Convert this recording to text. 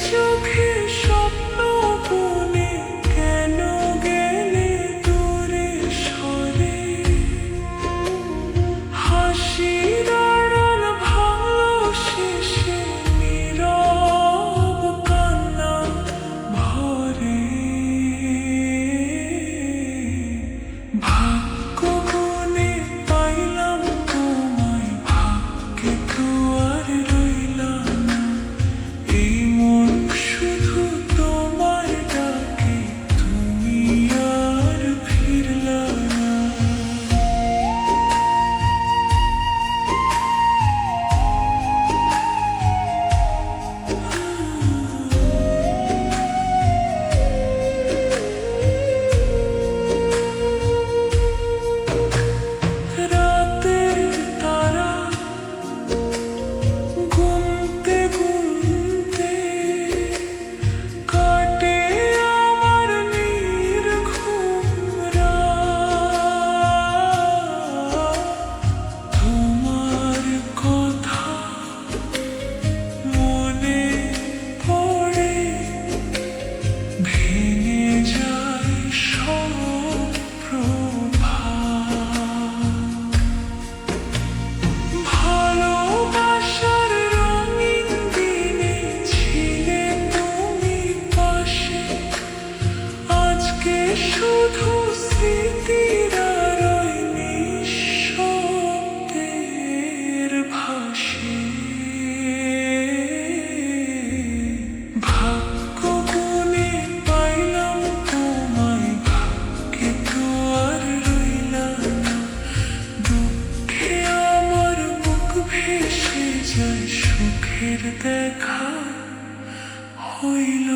চোখে স্বপ্ন বুনে কেন গেলে দূরে সরে? হাসির আড়াল ভালো শেষে নীরব কান্না ভরে। ভাগ্য গুণে পাইলাম তোমায়, ভাগ্যে তো আর রইলাম না। এই মন শুধু তোমার ডাকে, তুমি আর ফিরলা না। রাতের তারা গুনতে গুনতে কাটে আমার নির্ঘুম রাত। তোমার কথা মনে পড়ে ভেঙে যায় সব প্রভাত। ভালোবাসার রঙিন দিনে ছিলে তুমি পাশে, আজকে শুধু স্মৃতির আলোয় নিঃশব্দের ভাসে। ভাগ্য গুণে পাইলাম তোমায়, ভাগ্যে তো আর রইলা না। দুঃখে আমার বুক ভেসে যায়, সুখের দেখা হইল